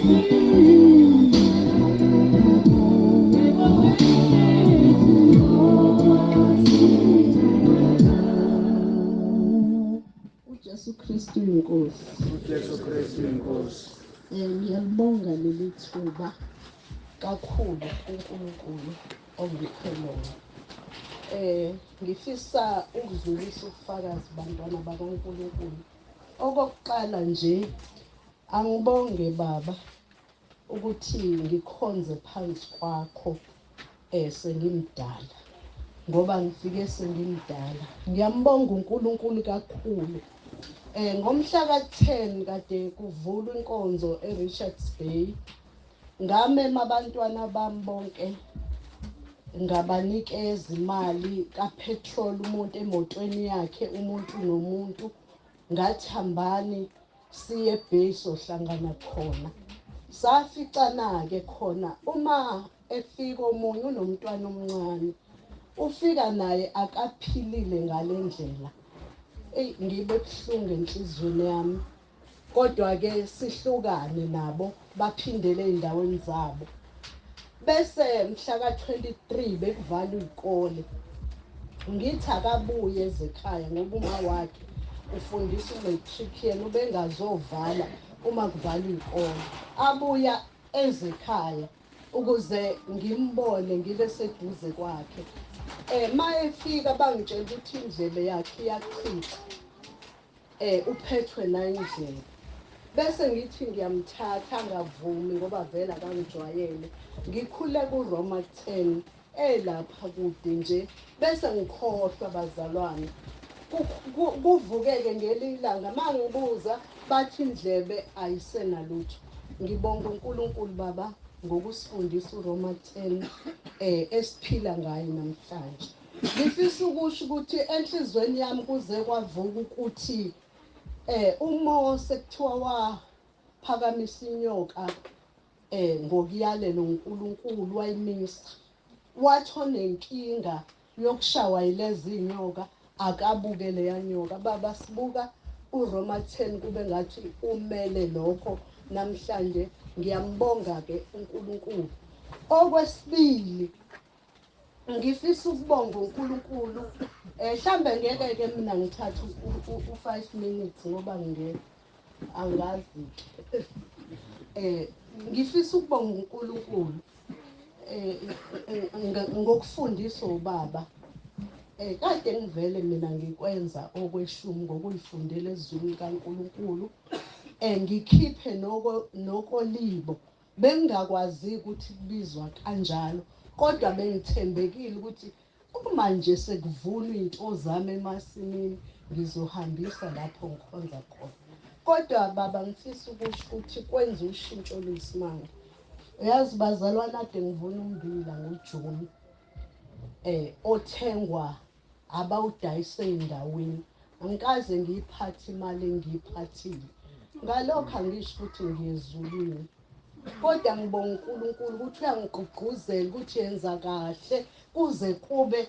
uJesu Kristu inkosi. uJesu Kristu inkosi. Ngiyalibonga leli thuba kakhulu uNkulunkulu ongiphe lona. Ngifisa ukudlulisa ubufakazi bantwana bakaNkulunkulu. Okokuqala nje angibonge baba ukuthi ngikhonze phansi kwakho sengimdala ngoba ngifike sengimdala. Ngiyambonga uNkulunkulu kakhulu. Ngomhla ka-10 kade kuvulwa inkonzo eRichards Bay. Ngamema abantwana bami bonke ngabanikeza imali kapetrol umuntu emotweni yakhe umuntu nomuntu. Ngathi hambani siye eBay sohlangana khona. Saficana-ke khona uma efika omunye unomntwana omncane ufika naye akaphilile ngale ndlela. Ngibe buhlungu enhlizweni yami. Kodwa-ke sihlukane nabo baphindele ey'ndaweni zabo. Bese mhla ka-23 bekuvalwa iy'kole. Ngithi akabuye ezekhaya ngoba uma wakhe ufundisa umatric yena ubengazovala uma kuvalwa iy'kole. Abuya ezekhaya ukuze ngimbone ngibe seduze kwakhe. Ma efika bangitshela ukuthi indlebe yakhe iyachitha. Uphethwe nayindlebe. Bese ngithi ngiyamthatha angavumi ngoba vele akangijwayele. Ngikhule kuRoma 10 lapha kude nje. Bese ngikhohlwa bazalwane. Kuvukeke ngelinye ilanga mangibuza bathi indlebe ayisenalutho. Ngibonga uNkulunkulu baba ngokusifundisa uRoma 10 esiphila ngayo namhlanje. Ngifisa ukusho ukuthi enhlizweni yami kuze kwavuka ukuthi uMose kuthiwa waphakamisa inyoka ngokuyalelo uNkulunkulu wayimisa. Wathona inkinga yokushawa yilezi inyoka akabuke leya nyoka. Baba sibuka uRoma 10 kube ngathi umele lokho namhlanje. Ngiyambonga-ke uNkulunkulu. Okwesibili ngifisa ukubonga uNkulunkulu. Mhlambe ngeke-ke mina ngithathe u5 minutes ngoba angazi. Ngifisa ukubonga uNkulunkulu ngokufundiswa ubaba. Kade ngivele mina ngikwenza okweshumi ngokuyifundela ezwini kaNkulunkulu. Ngikhiphe nokolibo. Bengingakwazi ukuthi kubizwa kanjalo kodwa bengithembekile ukuthi uma nje sekuvunwa into zami emasimini ngizohambisa lapho ngikhonza khona. Kodwa baba ngifisa ukusho ukuthi kwenza ushintsho oluyisimanga. Uyazi bazalwane ade ngivuna ummbila ngoJuni othengwa abawudayisa ey'ndaweni. Angikaze ngiyiphathe imali engiyiphathile. Ngalokho angisho ukuthi ngiyezulwini. Kodwa ngibonga uNkulunkulu ukuthi uyangigqugquzela ukuthi yenza kahle kuze kube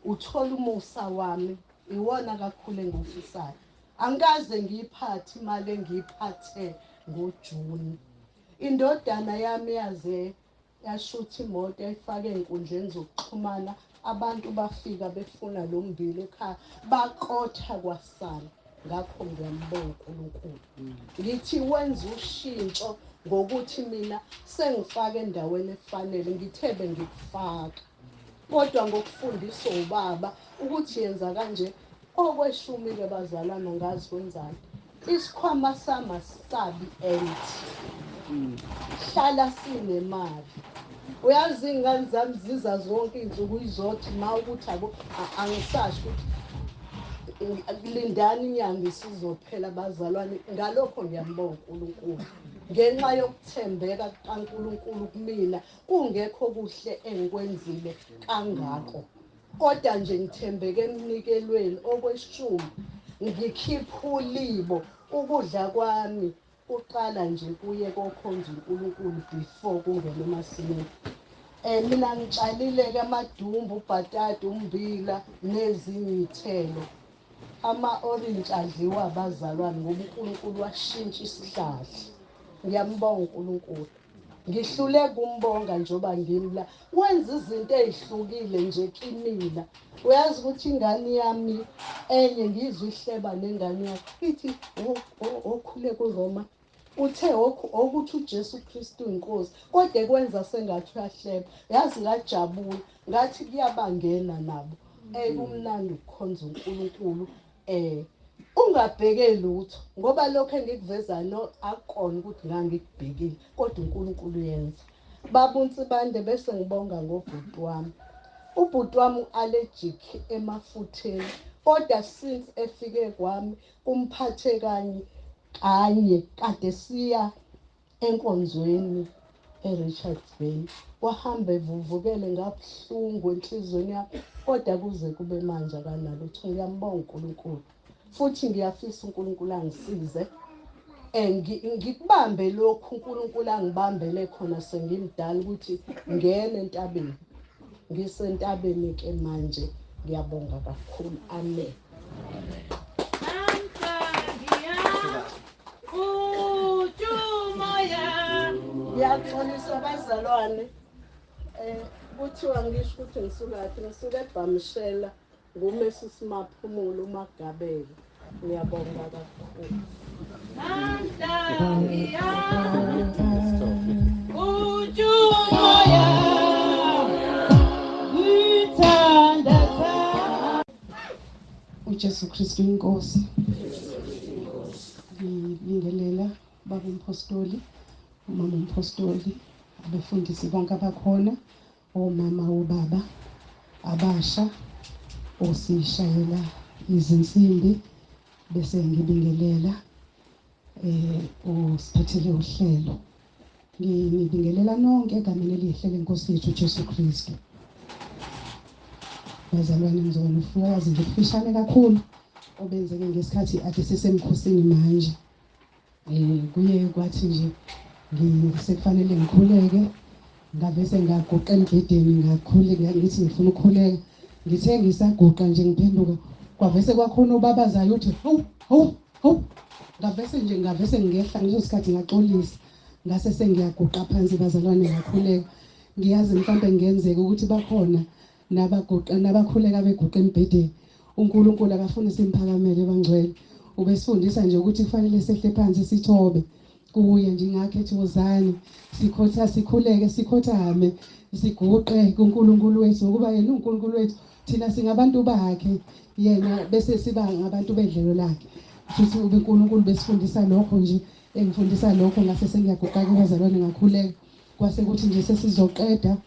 uthola umusa wami. Iwona kakhulu engiwufisayo. Angikaze ngiyiphathe imali engiyiphathe ngoJuni. Indodana yami yaze yashutha imoto yayifaka ey'nkundleni zokuxhumana. Abantu bafika befuna lo mbila ekhaya baqotha kwasana. Ngakho ngiyambonga uNkulunkulu. Ngithi wenza ushintsho ngokuthi mina sengifaka endaweni efanele. Ngithe bengikufaka kodwa ngokufundiswa ubaba ukuthi yenza kanje. Okweshumi-ke bazalwana ngazi kwenzani. Isikhwama sami asisabi empty. Hlala sinemali. Uyazi iy'ngane zami ziza zonke iy'nsuku izothi ma ukuthi angisasho ukuthi lindani inyanga isizophela bazalwane. Ngalokho ngiyambonga uNkulunkulu ngenxa yokuthembeka kaNkulunkulu kumina. Kungekho kuhle engikwenzile kangako kodwa nje ngithembeke emnikelweni okweshumi. Ngikhipha ulibo. Ukudla kwami uqala nje kuye kokhonza uNkulunkulu before kungena emasimini. Mina ngitshalile-ke amadumbe, ubhatata, ummbila nezinye iy'thelo. Ama-orintshi adliwa abazalwane ngoba uNkulunkulu washintsha isihlahla. ngiyambonga uNkulunkulu. Ngihlule kumbonga njoba ngimla. Wenza izinto ezihlukile nje kimina. Uyazi ukuthi ingane yami enye ngizwe ihleba nengane yakhe. Ithi okhule kuRoma. Uthe ukuthi uJesu Kristu inkosi. Kodwa kwenza sengathi uyahleba. Yazi ngajabula. Ngathi kuyabangena nabo. Kumnandi ukukhonza uNkulunkulu. Ungabheke lutho ngoba lokho engikuveza no akona ukuthi ngangikubhekile kodwa uNkulunkulu uyenza. Babunsi bande bese ngibonga ngobhuti wami. Ubhuti wami allergic emafutheni kodwa since efike kwami kumphathe kanye kade siya enkonzweni eRichards Bay. Wahamba evuvukele ngabuhlungu enhlizweni yakhe kodwa kuze kube manje akanalutho. Ngiyambonga uNkulunkulu. Futhi ngiyafisa uNkulunkulu angisize ngikubambe lokhu uNkulunkulu angibambele khona sengimdala ukuthi ngene entabeni. Ngisentabeni ke manje. Ngiyabonga kakhulu. Amen. Ngiyaxolisa abazalwane. Kuthiwa ngisho ukuthi ngisukaphi. Ngisuka eBhamshela nguMaphumulo uMagabela. Ngiyabonga kakhulu. uJesu Kristu inkosi. Ngibingelela baba umpostoli, umama umpostoli, abefundisi bonke abakhona, omama obaba abasha, osishayela izinsimbi, bese ngibingelela osiphathele uhlelo. Ngibingelela nonke egameni elihle lenkosi yethu uJesu Kristu. Bazalwane ngizona ufakazi nje kufishane kakhulu obenzeke ngesikhathi ade sisemkhosini manje. Kuye kwathi nje sekufanele ngikhuleke, ngavese ngaguqa embhedeni ngakhuleka ngithi ngifuna ukukhuleka. Ngithe ngisaguqa nje ngiphenduka kwavese kwakhona ubabazayo uthi hawu. Ngavese ngehla ngaleso sikhathi ngaxolisa. Ngase sengiyaguqa phansi bazalwane ngakhuleka. Ngiyazi mhlawumbe ngenzeka ukuthi bakhona nabakhuleka beguqa embhedeni. uNkulunkulu akafundisa imphakamele bangcwele. Ubesifundisa nje ukuthi kufanele sehle phansi sithobe kuye nje ngakhethi wozani sikhuleke sikhothame siguqe kuNkulunkulu wethu ngoba yena uNkulunkulu wethu thina singabantu bakhe yena bese siba ngabantu bedlelo lakhe. Futhi uNkulunkulu besifundisa lokho nje engifundisa lokho ngase sengiyaguqa ke bazalwane ngakhuleka. Kwase kuthi nje sesizoqeda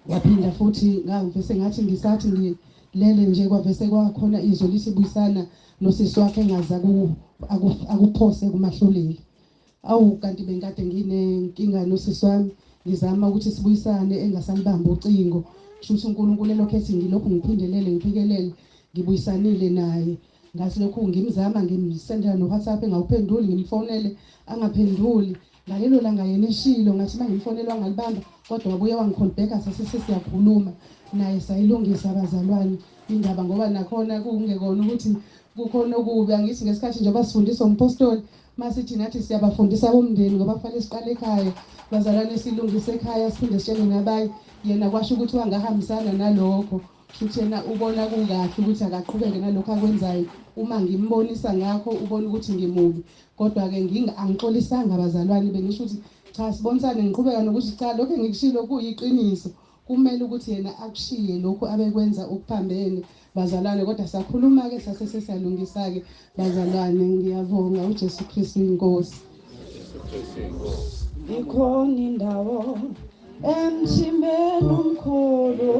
waphinda futhi ngavese ngathi ngisathi ngilele nje kwavese kwakhona izwi lithi buyisana nosisi wakhe engaza akuphose kumahluleli. Kanti bengikade nginenkinga nosisi wami ngizama ukuthi sibuyisane engasalibamba ucingo. Kusho uNkulunkulu elokho ethi ngilokhu ngiphindelele ngibuyisanile naye. Ngase lokhu ngimzama ngimsendela no WhatsApp engawuphenduli ngimfonele angaphenduli. Ngalelo langa yena eshilo ngathi mangimfonelwa ngalibamba kodwa wabuye wangikhonbheka sesiyakhuluma naye sayilungisa abazalwane indaba ngoba nakhona kungekona ukuthi kukhona okubi. Angithi ngesikhathi nje basifundisa umpostoli masithi nathi siyabafundisa abomndeni ngoba kufanele siqale ekhaya bazalwane silungise ekhaya siphinde sitshele nabanye. Yena kwasho ukuthi wangahambisana nalokho futhi yena ubona kungahle ukuthi akaqhubeke nalokho akwenzayo. Uma ngimbonisa ngakho ubona ukuthi ngimubi kodwa ke angixolisanga abazalwane bengisho ukuthi cha sibonisane ngiqhubeka nokuthi cha lokho engikushilo kuyiqiniso. Kumele ukuthi yena akushiye lokho abekwenza okuphambene bazalwane kodwa sakhuluma ke sase sesiyalungisa ke bazalwane. Ngiyabonga uJesu Kristu inkosi. Ikhona indawo emthimeni omkhulu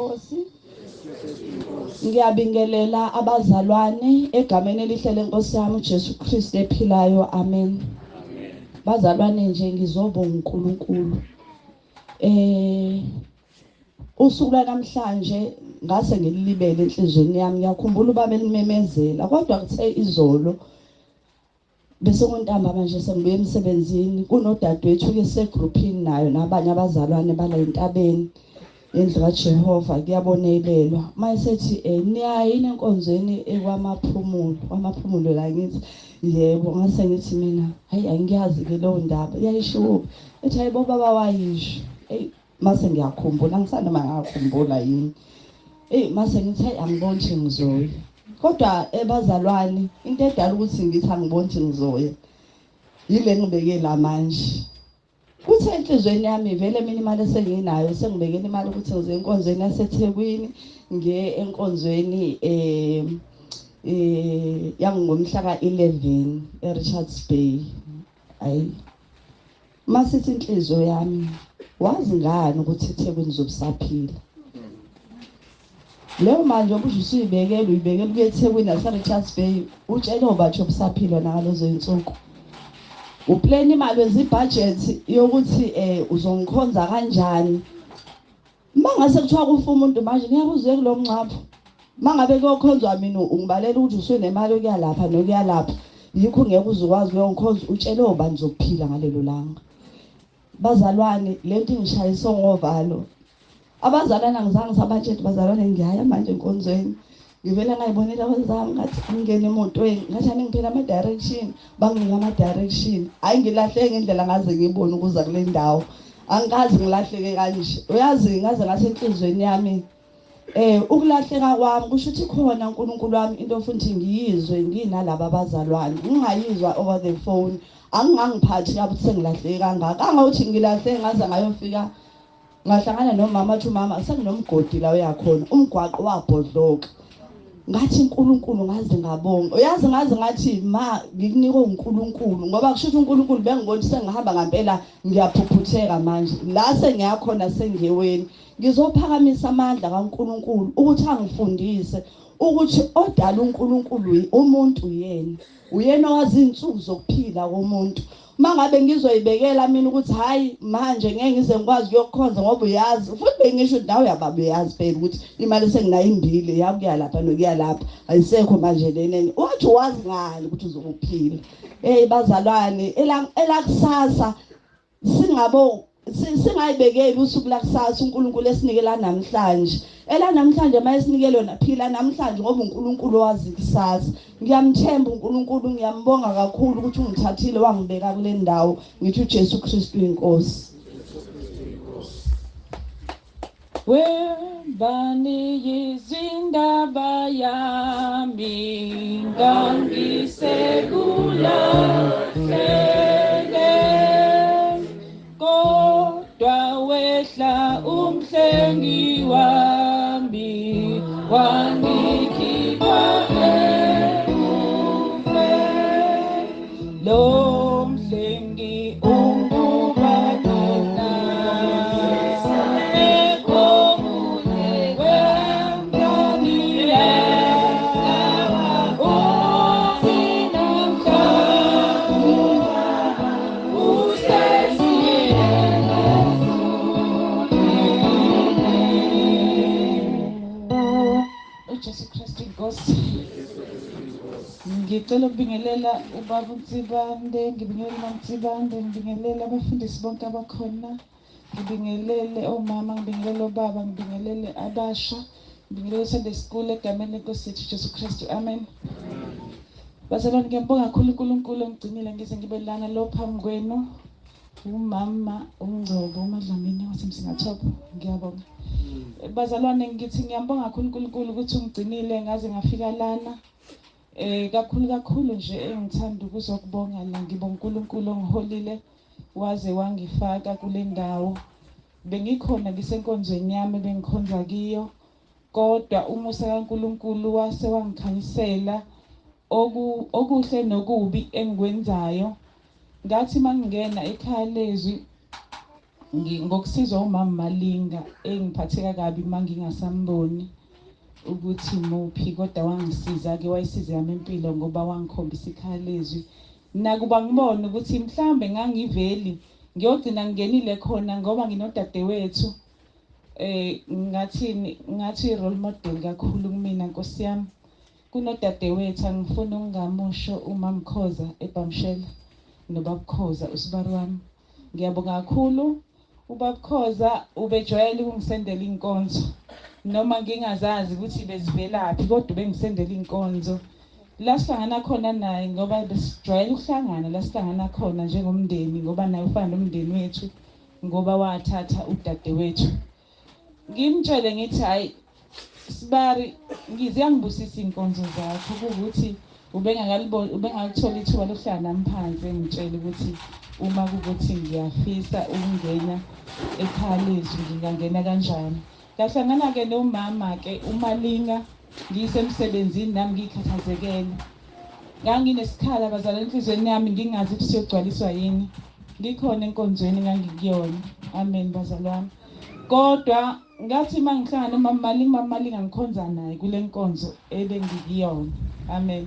Inkosi. Ngiyabingelela abazalwane egameni elihle lenkosi yami uJesu Kristu ephilayo. Amen. Bazalwane nje ngizobonga uNkulunkulu. Usuku namhlanje ngase ngilibele enhlizweni yami. Ngiyakhumbula ubaba elimemezela kodwa kuthe izolo bese kuntamba manje sengibuye emsebenzini kunodadewethu ke segroupini nayo nabanye abazalwane bala entabeni endlu kaJehova kuyabonelelwa mayesethi niyayini enkonzweni KwaMaphumulo la ngithi yebo ngase ngithi mina hayi angiyazi ke lo ndaba yayisho ethi hayibo baba wayisho mase ngiyakhumbula ngisanda mangakhumbula yini mase ngithi hayi angiboni nje ngizoya kodwa ebazalwane into edala ukuthi ngithi angiboni nje ngizoya yile ngibeke la manje kuthe enhlizweni yami vele mina imali esenginayo sengibekela imali ukuthi ngize enkonzweni yaseThekwini ngiye enkonzweni yangomhla ka-11 eRichards Bay. Hayi masithi inhliziyo yami wazi ngani ukuthi eThekwini zobusaphila leyo manje obusho uyibekela kuye eThekwini naseRichards Bay utshele obatho obusaphila nangalezo insuku uplan imali wenza ibudget yokuthi uzongikhonza kanjani mangase kuthiwa kufa umuntu manje ngiyakuzwe kulomncapho mangabe kuyokhonzwa mina ungibalela ukuthi usenemali okuyalapha nokuyalapha yikho ngeke uzokwazi uyongikhonza utshele obani zokuphila ngalelo langa bazalwane lento ngishayisa ngovalo abazalwane angizange sabatshela bazalwane ngiyaya manje enkonzweni ngivela ngayibonela kwenzami ngathi ngingena emotweni ngathi angiphela ama direction banginika ama direction hayi ngilahleke ngendlela ngaze ngibone ukuza kule ndawo angikazi ngilahleke kanje uyazi ngaze ngathi enhlizweni yami ukulahleka kwami kusho ukuthi khona uNkulunkulu wami into ofuna ngiyizwe nginalabo abazalwane ngingayizwa over the phone angangiphathi kabi ukuthi sengilahleke kangaka angathi ngilahleke ngaze ngayofika ngahlangana nomama athi umama sekunomgodi la uyakhona umgwaqo wabhodloka ngathi uNkulunkulu ngaze ngabonga uyazi ngaze ngathi ma ngikunika uNkulunkulu ngoba kusho ukuthi uNkulunkulu bengibona sengihamba ngempela ngiyaphuphutheka manje la sengiyakhona sengiyeweni ngizophakamisa amandla kaNkulunkulu ukuthi angifundise ukuthi odala uNkulunkulu umuntu uyena owazi insuku zokuphila komuntu mangabe ngizoyibekela mina ukuthi hayi manje ngeke ngize ngikwazi ukuyokhonza ngoba uyazi futhi bengisho ukuthi nawe yababa uyazi phela ukuthi imali senginayo imbili yakuyalapha nokuyalapha ayisekho manje lenene wathi wazi ngani ukuthi uzokuphila bazalwane elakusasa singayibekeli usuku lakusasa uNkulunkulu esinikela namhlanje namhlanje mayesinikele yona phila namhlanje ngoba uNkulunkulu owazi ikusasa ngiyamthemba uNkulunkulu ngiyambonga kakhulu ukuthi ungithathile wangibeka kule ndawo ngithi uJesu Kristu inkosi webani yizindaba yami ngangisekula kodwa wehla umhlengi wami wangikhipha lo mhlengi ungubadona ekhomune wemntani uJesu Kristu inkosi ngicela ukubingelela ubaba uNtsibande ngibingelela uMaNtsibande ngibingelela abafundisi bonke abakhona ngibingelele omama ngibingelele obaba ngibingelele abasha ngibingelele Sunday school egameni lenkosi yethu Jesu Kristu amen bazalwane ngiyambonga kakhulu uNkulunkulu ongigcinile ngize ngibe lana lo phambi kwenu umama uNgcobo uMadlamini wasemsingathopho ngiyabonga bazalwane ngithi ngiyambonga kakhulu uNkulunkulu ukuthi ungigcinile ngaze ngafika lana kakhulu nje engithanda ukuzokubonga la ngibonga uNkulunkulu ongiholile waze wangifaka kule ndawo bengikhona ngisenkonzweni yami bengikhonza kiyo kodwa umusa kaNkulunkulu wase wangikhanyisela okuhle nokubi engikwenzayo ngathi mangingena ekhaya leZwi ngokusizwa umama Malinga engiphatheka kabi mangingasamboni ukuthi muphi kodwa wangisiza ke wayisize yami impilo ngoba wangikhombisa ikhaya leZwi nakuba ngibona ukuthi mhlambe ngangiveli ngiyogcina ngingenile khona ngoba nginodadewethu ngathi role model kakhulu kumina Nkosi yami kunodadewethu angifuni ukungamusho uMamkhoza eBamshela noBabkhoza usibari wami ngiyabonga kakhulu uBabkhoza ubejwayele ukungisendela inkonzo noma ngingazazi ukuthi bezivelaphi kodwa bengisendela inkonzo la sihlangana khona naye ngoba besijwayele ukuhlangana la sihlangana khona njengomndeni ngoba naye ufana nomndeni wethu ngoba wathatha udadewethu ngimtshele ngithi hayi Sibari ngiziyangibusisa inkonzo zakho ukuthi ubengalithola ithuba lokuhlala nami phansi ngitshela ukuthi uma kukuthi ngiyafisa ukungena ekhaya leZwi ngingangena kanjani ngahlangana ke nomama ke uMalinga ngisemsebenzini nami ngikhathazekele nganginesikhala abazali enhlizweni yami ngingazi ukuthi siyogcwaliswa yini ngikhona enkonzweni ngangikuyona amen bazalwane kodwa ngathi mangihlangana nomama Malinga ngikhonza naye kule nkonzo ebengikuyona amen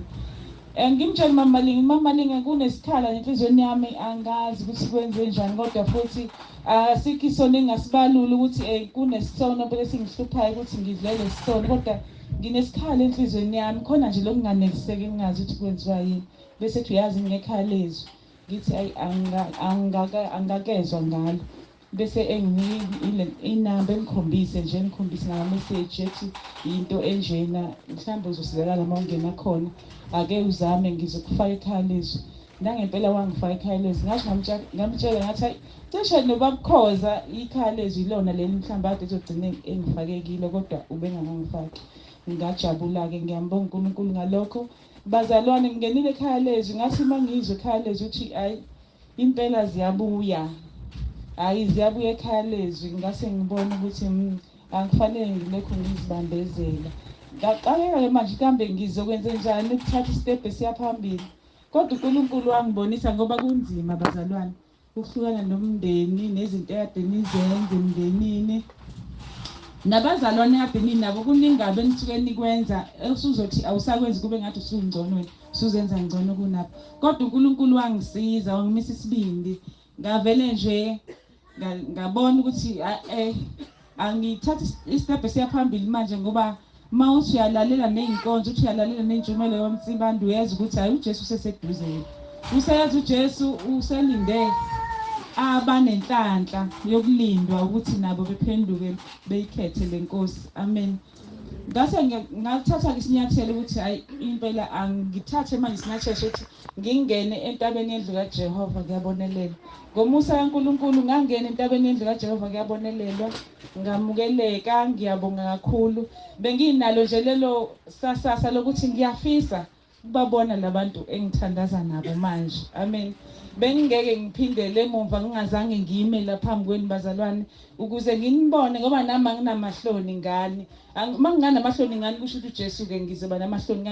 ngimtshela Mama Malinga kunesikhala enhlizweni yami angazi ukuthi kwenze njani kodwa futhi asikho isono engasibalula ukuthi kunesisono phela singihluphayo ukuthi ngidlele isono kodwa nginesikhala enhlizweni yami khona nje lokunganeliseki engazi ukuthi kwenziwa yini bese ethi uyazi ngekhaya leZwi ngithi ayi angakezwa ngalo bese enginika inamba engikhombise nje ngikhombise ngama message ethi into enjena mhlawumbe uzosizakala uma ungena khona ake uzame ngizokufaka ekhaya leZwi nangempela wangifaka ekhaya leZwi ngathi ngamtshela ngathi hayi cishe noBabkhoza ikhaya leZwi ilona leli mhlawumbe ade ezogcina engifakekile kodwa ubengangifaki ngajabula ke ngiyambonga uNkulunkulu ngalokho bazalwane ngingenile ekhaya leZwi ngathi mangizwe ekhaya leZwi uthi ayi impela ziyabuya hayi ziyabuya ekhaya leZwi ngase ngibona ukuthi akufanele ngilokho ngizibambezela ngaqala manje kambe ngizokwenza njani ukuthatha istep esiyaphambili kodwa uNkulunkulu wangibonisa ngoba kunzima bazalwane ukuhlukana nomndeni nezinto ekade nizenze emndenini nabazalwane kade ninabo kuningabe nisuke nikwenza usuzothi awusakwenzi kube ngathi usungconweni usuzenza ngcono kunabo kodwa uNkulunkulu wangisiza wangimisa isibindi ngavele nje ngabona ukuthi angithatha istep esiyaphambili manje ngoba mawuthi uyalalela nezinkonzo uthi uyalalela nentshumayelo yomtsimbando uyeza ukuthi hayi uJesu useseduze useyazi uJesu uselinde abanenhlanhla yokulindwa ukuthi nabo bephenduke beyikhethe lenkosi amen ngase ngathatha isinyathelo ukuthi hayi impela angithathe manje isinyathelo sokuthi ngingene entabeni yendlu kaJehova kuyabonelela ngomusa kaNkulunkulu ngangena entabeni yendlu kaJehova kuyabonelelwa ngamukeleka ngiyabonga kakhulu benginalo nje lelo sasasa lokuthi ngiyafisa ukubabona labantu engithandaza nabo manje amen bengingeke ngiphindele emumva ngingazange ngime laphambi kwenu bazalwane ukuze nginibone ngoba nami anginamahloni ngani manginganamahloni ngani kusho ukuthi uJesu ke ngizoba namahloni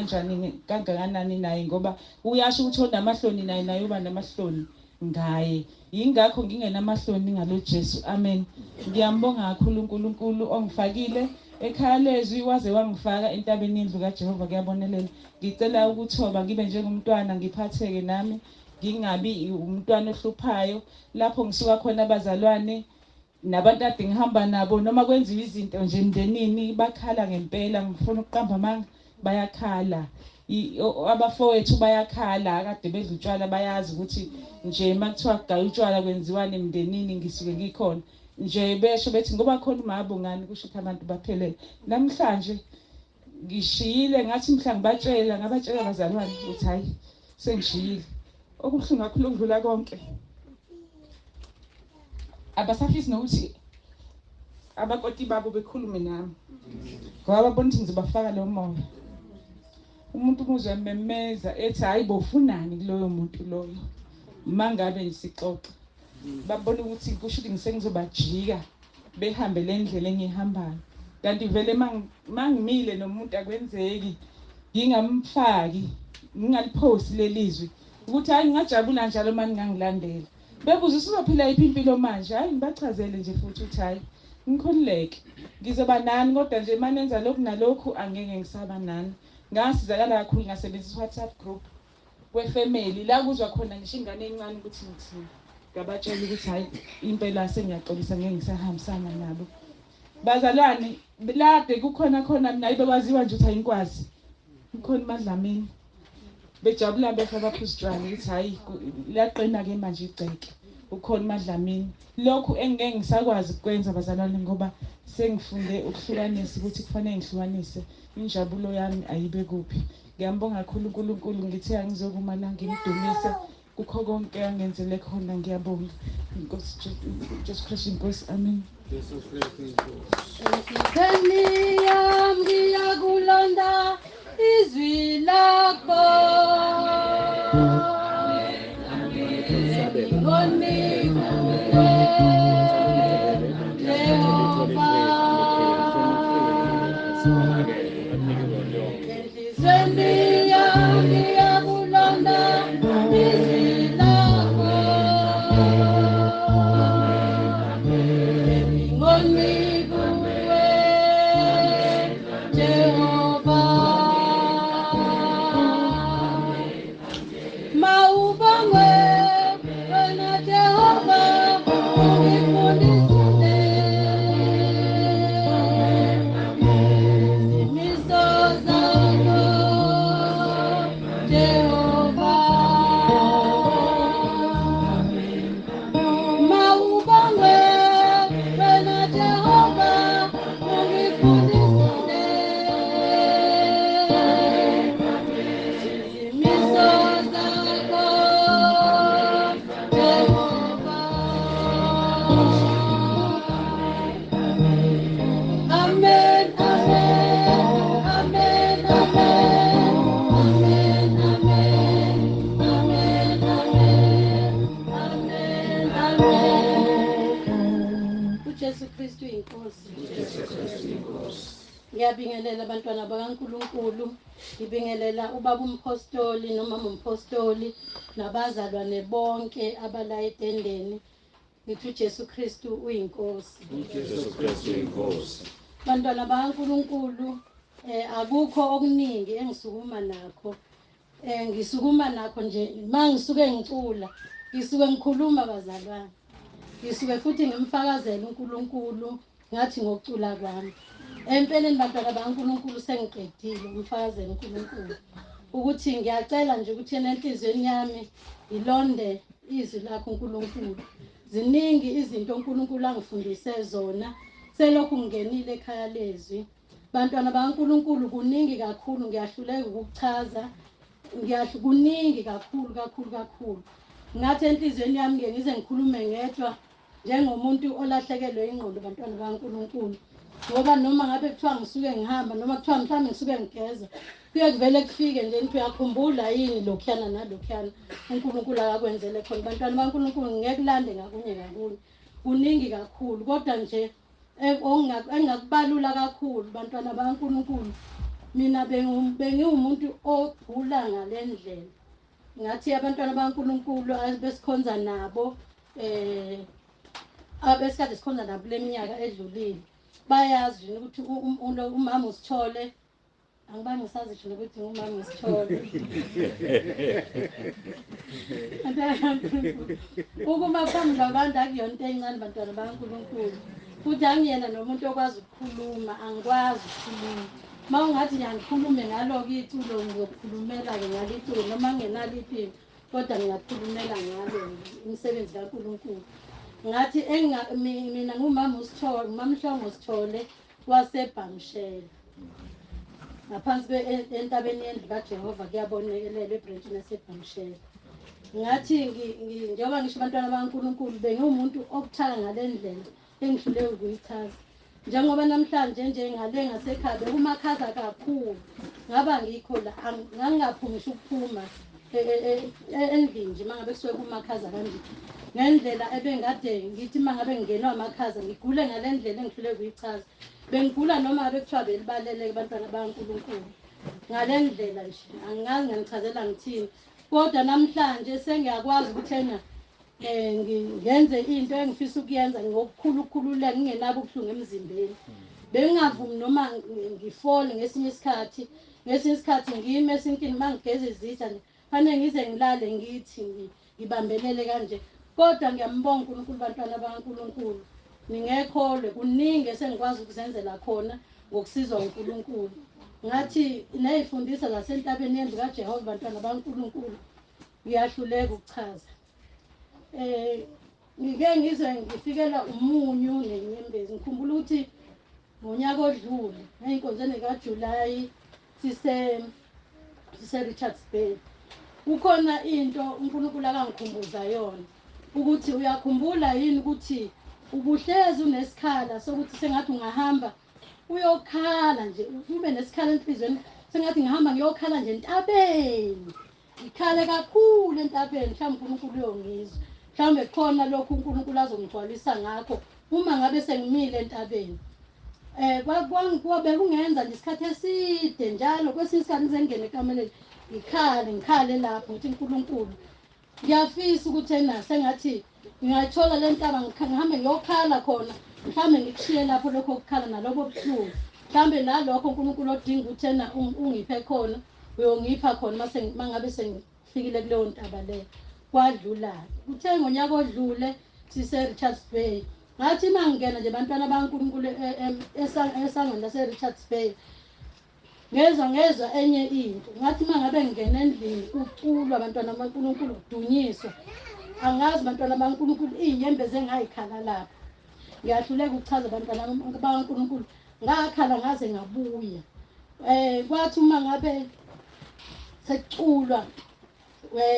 kangakanani naye ngoba uyasho ukuthi onamahloni naye uba namahloni ngaye yingakho ngingenamahloni ngalo Jesu amen ngiyambonga kakhulu uNkulunkulu ongifakile ekhaya leZwi waze wangifaka entabeni yendlu kaJehova kuyabonelela ngicela ukuthoba ngibe njengomntwana ngiphatheke nami ngingabi umntwana ohluphayo lapho ngisuka khona abazalwane nabantu ade ngihamba nabo noma kwenziwa izinto nje emndenini bakhala ngempela ngifuna ukuqamba amanga bayakhala abafowethu bayakhala akade bedla utshwala bayazi ukuthi nje makuthiwa kugaya utshwala kwenziwane emndenini ngisuke ngikhona nje besho bethi ngoba khona umabongani kusho ukuthi abantu baphelele namhlanje ngishiyile ngathi mhla ngabatshela abazalwane ukuthi hayi sengishiyile okubuhlungu kakhulu ukudlula konke abasafisi nokuthi abakoti babo bekhulume nami ngoba babona ukuthi ngizobafaka lo moya umuntu umuzwe memeza ethi hayi bofunani kuloyo muntu loyo mangabe nisixoxa babona ukuthi kusho ukuthi ngisengizobajika behambe le ndlela engihambayo kanti vele mangimile nomuntu akwenzeki ngingamfaki ngingaliphosi leLizwi ukuthi hayi ngingajabula njalo manje ngangilandela bebuza usuzophila iphi impilo manje. Hayi ngibachazele nje futhi ukuthi hayi ngikhululeke ngizoba nani kodwa nje manenza lokhu nalokhu angeke ngisaba nani. Ngasizakala kakhulu ngasebenzisa WhatsApp group wefamily la kuzwa khona ngisho ingane encane ukuthi ngithini. Ngabatshela ukuthi hayi impela sengiyaxolisa ngeke ngisahambisana nabo. Bazalwane bilade kukhona nayi bekwaziwa nje ukuthi ayinkwazi. Ukhona uMadlamini. Bejabula befa baphusitshwana ukuthi hayi liyaqina ke manje igceke. Ukhona uMadlamini. Lokhu engeke ngisakwazi ukwenza bazalwane ngoba sengifunde ukuhlukanisa ukuthi kufanele ngihlukanise injabulo yami ayibe kuphi. Ngiyambonga kakhulu uNkulunkulu ngithi angizokuma la ngimdumise kukho konke angenzele khona ngiyabonga. Inkosi Jesu Kristu inkosi. Amen. Jesu Kristu inkosi. Enhlizweni yami ngiyakulonda izwi lakho. Enhlizweni yami ngiyakulonda izwi lakho. Ngoni kuwe Jehova. Maubongwe wena Jehova ungifundisile. Izimiso zakho Jehova. Maubongwe wena Jehova ungifundisile. Izimiso zakho Jehova. Amen, amen, amen, amen, amen, amen, amen, amen. uJesu Kristu inkosi. Ngiyabingelela abantwana bakaNkulunkulu, ngibingelela ubaba umpostoli nomama umpostoli nabazalwane bonke abala etendeni. Ngithi uJesu Kristu uyinkosi. Jesu Kristu inkosi. Bantwana bakaNkulunkulu, akukho okuningi engisukuma nakho. Ngisukuma nakho nje mangisuke ngicula, ngisuke ngikhuluma bazalwane. Ngisuke futhi ngimfakazela uNkulunkulu ngathi ngokucula kwami. Empeleni bantwana bakaNkulunkulu sengiqedile umfakazela uNkulunkulu ukuthi ngiyacela nje ukuthi enhlizweni yami ilonde izwi lakho uNkulunkulu. Ziningi izinto uNkulunkulu angifundise zona selokhu ngingenile ekhaya leZwi. Bantwana bakaNkulunkulu kuningi kakhulu ngiyahluleka ukuchaza. Kuningi kakhulu. Ngathi enhlizweni yami ngeke ngize ngikhulume ngedwa njengomuntu olahlekelwe ingqondo bantwana bakaNkulunkulu. Ngoba noma ngabe kuthiwa ngisuke ngihamba noma kuthiwa mhlawumbe ngisuke ngigeza kuye kuvele kufike nje nithi uyakhumbula yini lokhuyana nalokhuyana uNkulunkulu akakwenzele khona. Bantwana bakaNkulunkulu ngeke lande ngakunye kuningi kakhulu kodwa nje engakubalula kakhulu bantwana bakaNkulunkulu. Mina bengiwumuntu ogula ngalendlela. Ngathi abantwana bakaNkulunkulu abesikhonza nabo abesikade sikhonza nabo leminyaka edlulile bayazi ukuthi umama uSithole angibangi ngisazi nje ukuthi umama uSithole. Ukuma phambi kwabantu akuyona into encane bantwana bakaNkulunkulu. Futhi angiyena nomuntu okwazi ukukhuluma, angikwazi ukukhuluma. Mawungathi ngiyakhulume ngalo iculo ngizokhulumela ke ngaliculo noma ngingenalo iphimbo kodwa ngiyakhulumela ngalo umsebenzi kaNkulunkulu. Ngathi mina ngumama uSithole, uMamhlongo uSithole waseBhamshela. Ngaphansi entabeni yendlu kaJehova kuyabonekelela eBrentshini yaseBhamshela. Ngathi njengoba ngisho abantwana bakaNkulunkulu bengiwumuntu obuthaka ngalendlela engihlule ukuyichaza. Njengoba namhlanje nje ngale ngasekhaya bekumakhaza kakhulu. Ngaba ngikho la ngangingaphumi ngisho ukuphuma endlini nje mangabe kusuke kumakhaza kanje. Ngendlela ebengade ngithi mangabe ngingenwa amakhaza ngigule ngalendlela engihlule ukuyichaza. Bengigula noma ngabe kuthiwa belibaleleke abantwana bakaNkulunkulu. Ngalendlela nje angazi nganichazela ngithini. Kodwa namhlanje sengiyakwazi ukuthi ngenze into engifisa ukuyenza ngokukhulukhululeka ngingenabo ubuhlungu emzimbeni. Bengingavumi noma ngifole ngesinye isikhathi ngime esinkini mangigeza izitha nje fanele ngize ngilale ngithi ngibambelele kanje. Kodwa ngiyambonga uNkulunkulu bantwana bakaNkulunkulu. Ningekholwe kuningi esengikwazi ukuzenzela khona ngokusizwa uNkulunkulu. Ngathi nezifundisa zasentabeni yendlu kaJehova bantwana bakaNkulunkulu ngiyahluleka ukuchaza. Ngike ngizwe ngifikela umunyu nenyembezi. Ngikhumbula ukuthi ngonyaka odlule ngeyinkonzweni kaJulayi sise Richards Bay. Kukhona into uNkulunkulu akangikhumbuza yona ukuthi uyakhumbula yini ukuthi ubuhlezi unesikhala sokuthi sengathi ungahamba uyokhala nje ube nesikhala enhlizweni sengathi ngihamba ngiyokhala nje entabeni. Ngikhale kakhulu entabeni mhlawumbe uNkulunkulu uyongizwa. Mhlawumbe khona lokho uNkulunkulu azongigcwalisa ngakho uma ngabe sengimile entabeni. Bekungenza nje isikhathi eside njalo kwesinye isikhathi ngizengene ekameleni ngikhale lapho ngithi uNkulunkulu ngiyafisa ukuthi sengathi ngingayithola le ntaba ngihambe ngiyokhala khona mhlawumbe ngikushiye lapho lokho ukukhala nalobo buhlungu. Mhlawumbe nalokho uNkulunkulu odinga ukuthi ungiphe khona uyongipha khona uma ngabe sengifikile kuleyo ntaba leyo. Kwadlula kuthe ngonyaka odlule sise Richards Bay. Ngathi mangingena nje bantwana bakaNkulunkulu esangweni lase Richards Bay ngezwa enye into ngathi mangabe ngingena endlini uculwa abantwana bakaNkulunkulu kudunyiswa. Angazi bantwana bakaNkulunkulu inyembezi engayikhala lapho. Ngiyahluleka ukuchaza abantwana bakaNkulunkulu ngakhala ngaze ngabuya. Kwathi uma ngabe seculwa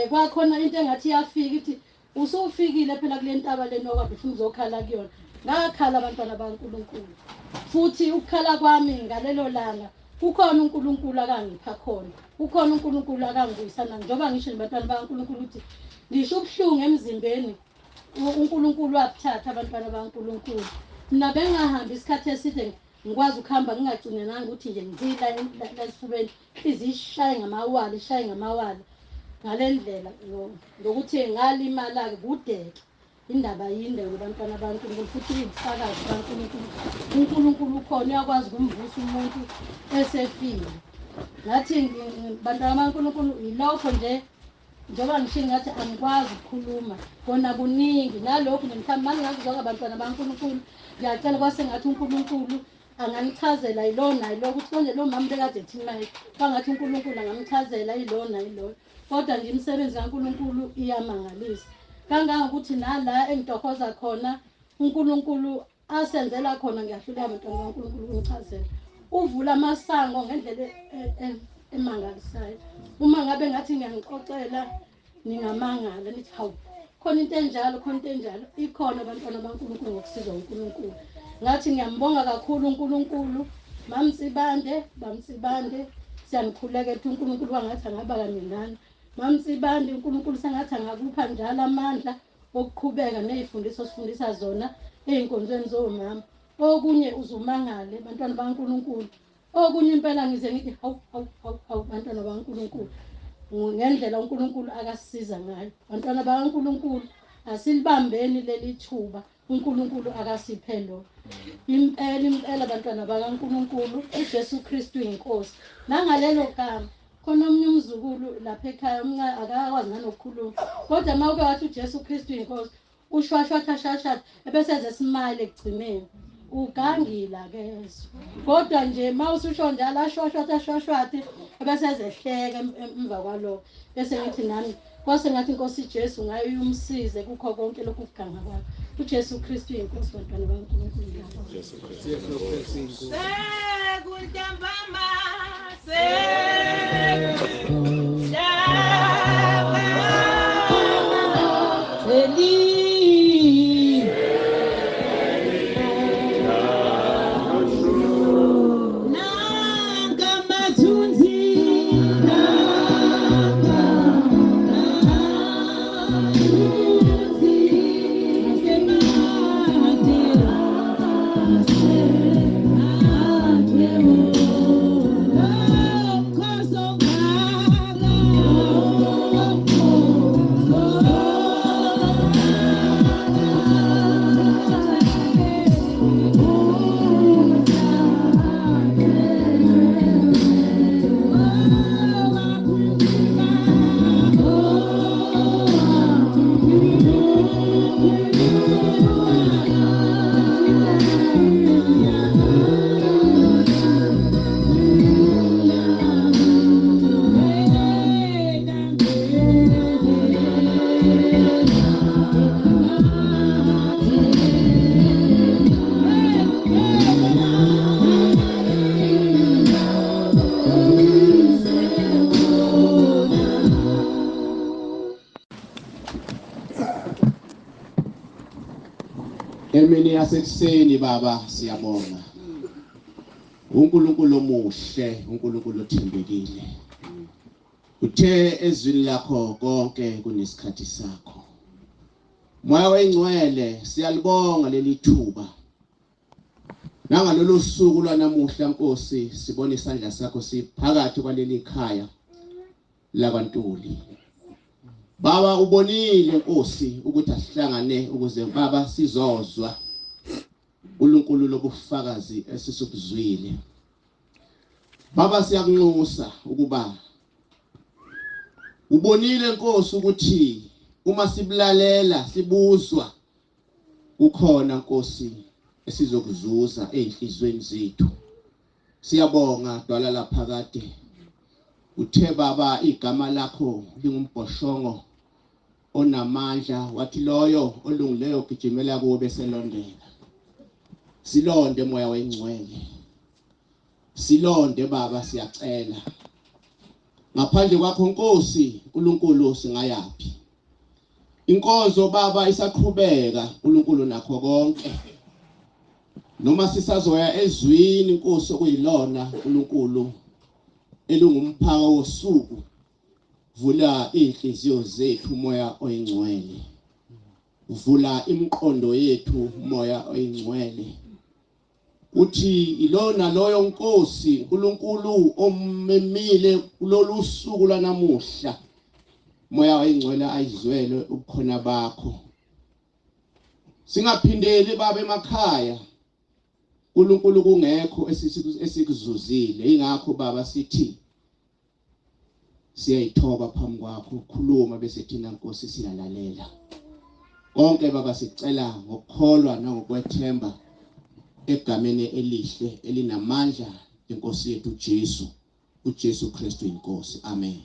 kwakhona into engathi iyafika ithi usufikile phela kule ntaba leni okade ufuna uzokhala kuyona. Ngakhala abantwana bakaNkulunkulu. Futhi ukukhala kwami ngalelo langa kukhona uNkulunkulu akangipha khona. Kukhona uNkulunkulu akangibuyisana njengoba ngisho bantwana bakaNkulunkulu ukuthi ngisho ubuhlungu emzimbeni uNkulunkulu wabuthatha abantwana bakaNkulunkulu. Mina bengahambi isikhathi eside ngikwazi ukuhamba ngingagcinenanga ukuthi nje ngizila lesifubeni izishaye ngamawala ngalendlela ngokuthi ngalimala ke kudeke. Indaba yinde kubantwana bakaNkulunkulu futhi ubufakazi bakaNkulunkulu. uNkulunkulu ukhona uyakwazi ukumvusa umuntu esefile. Ngathi bantwana bakaNkulunkulu ilokho nje njengoba ngishilo ngathi angikwazi ukukhuluma kona kuningi nalokho mhlawumbe manje ngakuzwa abantwana bakaNkulunkulu ngiyacela kwasengathi uNkulunkulu anganichazela yilona ukuthi konje lo mama bekade ethi naye kwangathi uNkulunkulu angamchazela yilona. Kodwa nje imisebenzi kaNkulunkulu iyamangalisa kangangokuthi nala engitokoza khona uNkulunkulu asenzela khona. Ngiyahluleka abantwana bakaNkulunkulu ukumchazela. Uvula amasango ngendlela emangalisayo. Uma ngabe ngathi ngiyangixoxela ningamangala nithi hawu khona into enjalo ikhona abantwana bakaNkulunkulu ngokusizwa uNkulunkulu. Ngathi ngiyambonga kakhulu uNkulunkulu. Bamtsibande siyanikhuleka ethi uNkulunkulu wangathi angaba kanye nani. Mamtsibande uNkulunkulu sengathi angakupha njalo amandla okuqhubeka nezifundiswa osifundisa zona ey'nkonzweni zomama. Okunye uzumangale bantwana bakaNkulunkulu. Okunye impela ngize ngithi hawu bantwana bakaNkulunkulu ngendlela uNkulunkulu akasisiza ngayo. Bantwana bakaNkulunkulu asilibambeni leli thuba uNkulunkulu akasiphe lona. Impela bantwana bakaNkulunkulu uJesu Kristu inkosi. Nangalelo gama khona omunye umzukulu lapha ekhaya akakwazi nanokukhuluma kodwa mawuke wathi uJesu Kristu inkosi ushwashwatha shashatha ebeseze smile ekugcineni ugangila kezo. Kodwa nje mawususho njalo ashwashwatha ebesezehleka emva kwalokho bese ngithi nami kwase ngathi inkosi Jesu ngayo umsize kukho konke lokhu kuganga kwakhe. uJesu Kristu inkosi bantwana bakaNkulunkulu. Jesu Kristu. Sekuntambama yasekuseni baba siyabonga. uNkulunkulu omuhle, uNkulunkulu othembekile. Uthe ezwini lakho konke kunesikhathi sakho. Moya weNgcwele siyalibonga leli thuba. Nangalolu suku lwanamuhla Nkosi sibona isandla sakho siphakathi kwaleli khaya lakwantuli. Baba ubonile Nkosi ukuthi asihlangane ukuze baba sizozwa uNkulunkulu lobufakazi esisukuzwile. Baba siyakunxusa ukuba ubonile Nkosi ukuthi uma sibulalela sibuzwa ukhona Nkosi esizokuzuza ezinhlizweni zethu. Siyabonga dwala laphakade. Uthe baba igama lakho lingumbhoshongo onamandla wathi loyo olungileyo gijimela kuwe beselondela. Silonde moya weNgcwele. Silonde baba siyacela. Ngaphandle kwakho Nkosi uNkulunkulu singayapi. Inkonzo baba isaqhubeka uNkulunkulu nakho konke. Noma sisazoya ezwini Nkosi okuyilona uNkulunkulu elungumphaka wosuku. Vula inhliziyo zethu moya oyingcwele. Vula imiqondo yethu moya oyingcwele. Uthi ilona loyo Nkosi uNkulunkulu omemile kulolu suku lanamuhla. Moya oyingcwele ayizwele ubukhona bakho. Singaphindeli baba emakhaya. uNkulunkulu kungekho esikuzuzile. Ingakho baba sithi siyayithoba phambi kwakho. Khuluma bese thina Nkosi siyalalela. Konke baba sicela ngokukholwa nangokwethemba egameni elihle elinamandla iNkosi yethu uJesu Kristu inkosi. Amen.